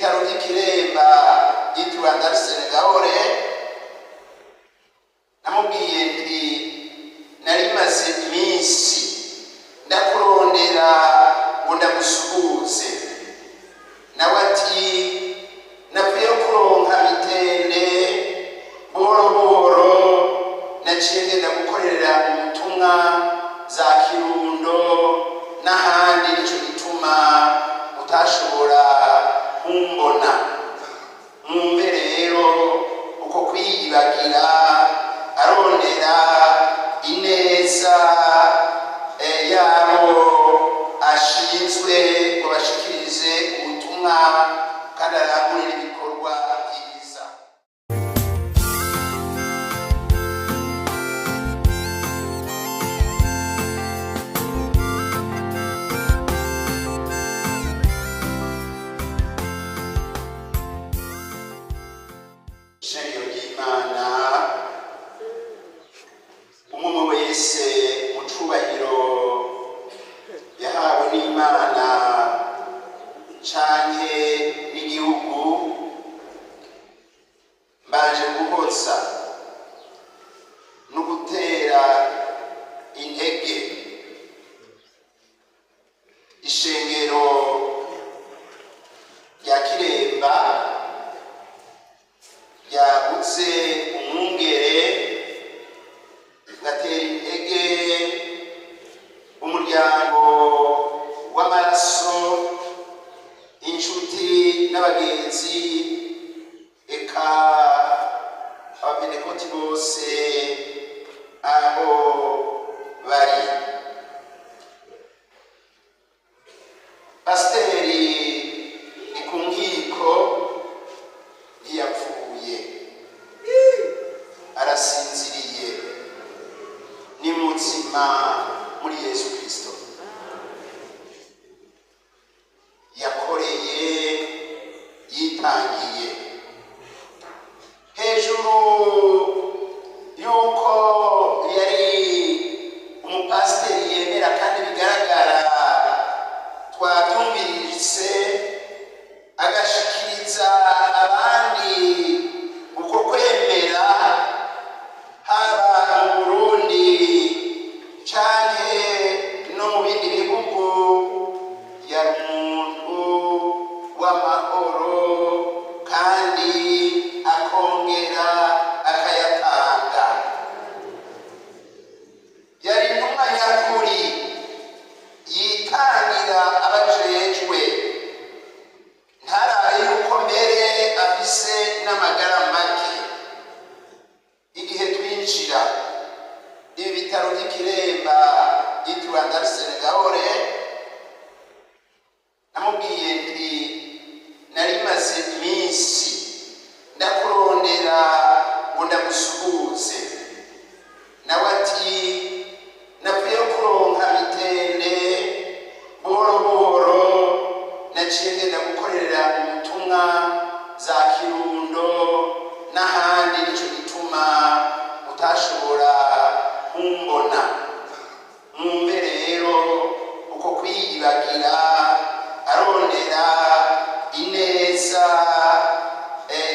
ibitaro by'Ikiremba yitwa Ndarusenga Gahore, namubwiye nti nari maze iminsi ndakurondera ngo ndagusuhuze, nawe ati napfuye kuronka mitende buhoro buhoro, naciye ngenda gukorera ubutumwa za Kirundo n'ahandi, nicyo gituma utashobora kumbona. Mwumve rero uko kwiyibagira arondera ineza yabo ashinzwe ngo bashikirize ubutumwa kandi arangurira ibikorwa byiza. Shengero ry'Imana, umwe wese mu cubahiro yahawe n'Imana canke n'igihugu, mbanje guhoza no gutera intege ishengero rya Kiremba ryagutse umwungere, ngatera intege umuryango w'amaraso, inshuti n'abagenzi, eka abapentekoti bose aho bari. Pasiteri Ikunkiko ntiyapfuye, arasinziriye, ni muzima muri Yesu Kristo. Yakoreye, yitangiye hejuru yuko yari umupasiteri yemera kandi bigaragara, twabyumvise agashikiriza abandi uko kwemera, haba mu Burundi canke no mu bindi bihugu. Yari umuntu w'amahoro kandi akongera akayatanga. Yari intumwa nyakuri yitangira abajejwe, ntarabe yuko mbere afise n'amagara make. Igihe twinjira ibi bitaro by'Ikiremba yitwa Ndarusenga Gahore, namubwiye nti nari maze iminsi ndakurondera ngo ndagusuhuze, nawe ati napfuye kuronka mitende buhoro buhoro, naciye ngenda gukorera ubutumwa za Kirundo n'ahandi, nicyo gituma utashobora kumbona. Mwumve rero uko kwiyibagira arondera ineza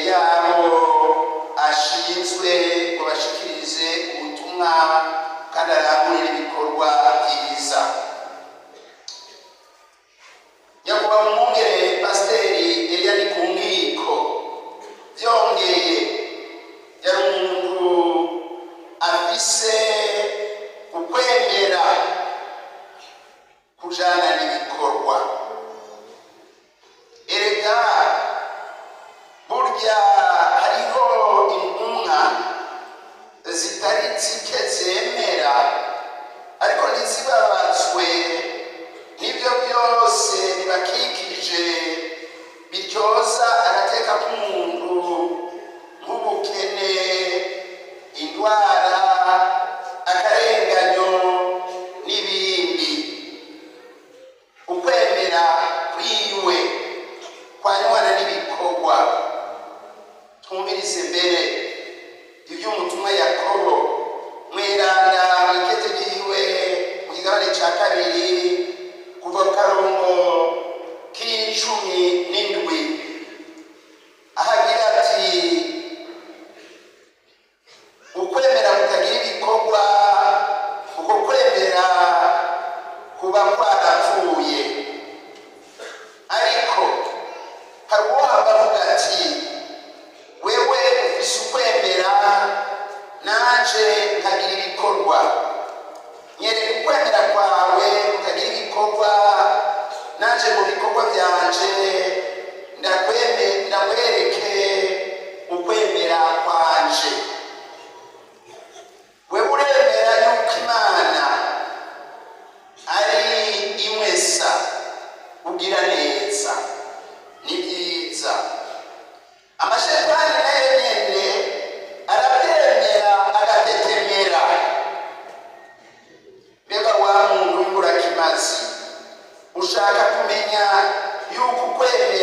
yabo ashinzwe ngo bashikirize ubutumwa kandi arangurira ibikorwa byiza. Nyakubahwa umwungere Pasiteri Elia Ikunkiko byongeye yari umuntu afise ukwemera kujana n'ibikorwa. Erega burya hariho intumwa zitari zike zemera, ariko ntizibabazwe n'ibyo byose bibakikije bityoza agateka k'umuntu, nk'ubukene, indwara, akarenganyo n'ibindi. Ukwemera kwiwe kwanywana n'ibikorwa. Twumvirize mbere iby'umutumwa Yakobo mweranda mwikete giwe mu kigabane ca kabiri kuva ku karongo k'icumi n'indwi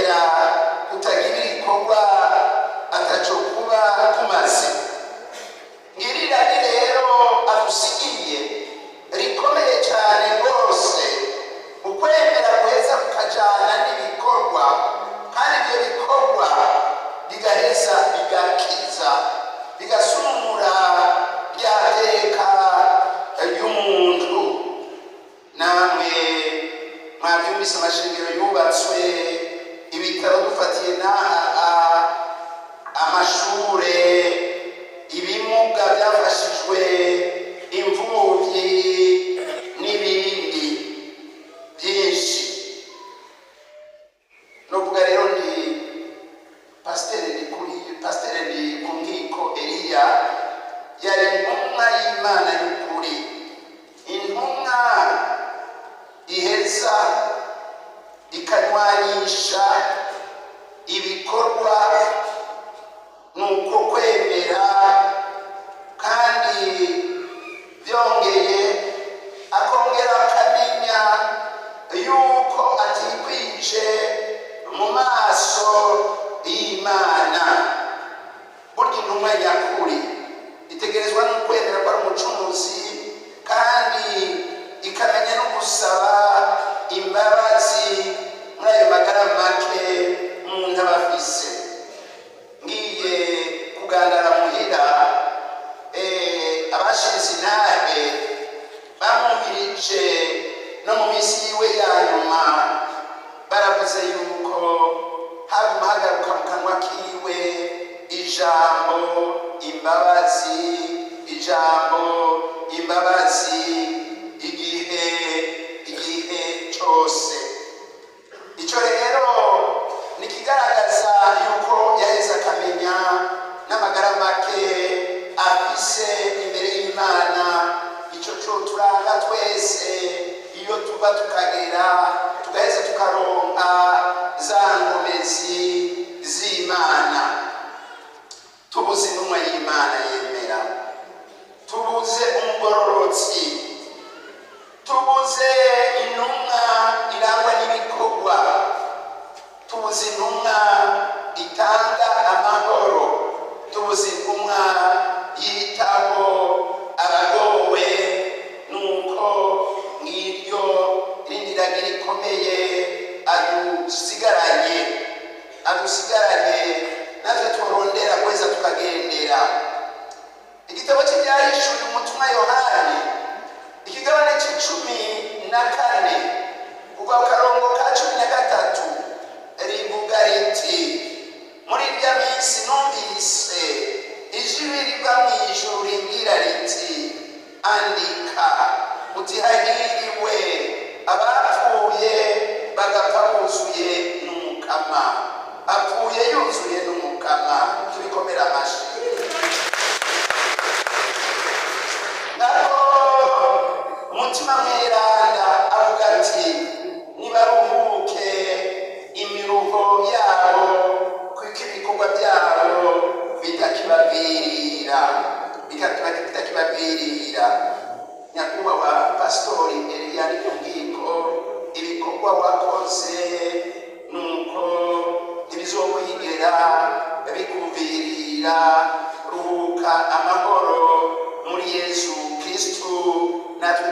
kwemera kutagira ibikorwa ataco kuba kumaze. Ngirira rero adusigiye rikomeye cyane rwose, ukwemera guheza kukajana n'ibikorwa, kandi ibyo bikorwa bigaheza bigakiza, bigasumura rya teka ry'umuntu. Namwe mwabyumvise amashengero yubatswe, ibitaro dufatiye n'aha, amashure, ibimuga byafashijwe, imfubyi n'ibindi byinshi. Novuga rero ndi pasiteri ku nkiko Eliya yari intumwa y'Imana y'ukuri, intumwa iheza ikanywanisha ibikorwa nuko kwemera, kandi byongeye akongera akamenya yuko atikwije mu maso y'Imana. Burya intumwa nyakuri itegerezwa no kwemera ko ari umucumuzi, kandi ikamenya no gusaba imbabazi muri ayo magara make umuntu aba afise. Ngiye kugandara muhira, abashinze intahe bamwumvirije no mu minsi yiwe ya nyuma, baravuze yuko haguma hagaruka mu kanwa kiwe ijambo imbabazi, ijambo imbabazi igihe cyose. Icyo rero nikigaragaza yuko yaheze akamenya n'amagara make afise imbere y'Imana. Icyo cyo turanga twese iyo tuba tukagera, tugaheza tukaronka za nkomezi z'Imana. Tubuze intumwa y'Imana yemera, tubuze umugororotsi, tubuze intumwa irangwa n'ibikorwa, tubuze intumwa itanga amahoro, tubuze intumwa yitaho abagowe. Nuko ngiryo irindi ragira rikomeye adusigaranye natwe turondera kweza tukagendera. Igitabo cy'Ibyahishuriwe umutumwa Yohani, ikigabane c'14 kuva ku karongo ka 13 rivuga riti, muri irya minsi numvise ijwi riva mu ijuru rimbwira riti, andika uti hahiriwe abapfuye bagapfa buzuye n'Umukama, apfuye yuzuye n'Umukama. Tubikomera amashyi. Nako umutima mweranda avuga ati, nibaruhuke imiruho yabo, kuko ibikorwa byabo bitakibabwirira. Nyakubahwa Pastori Eliya Nkiko, ibikorwa wakoze nuko ibizokwigera bikumvirira. Ruhuka amahoro muri Yesu Kristo, natwe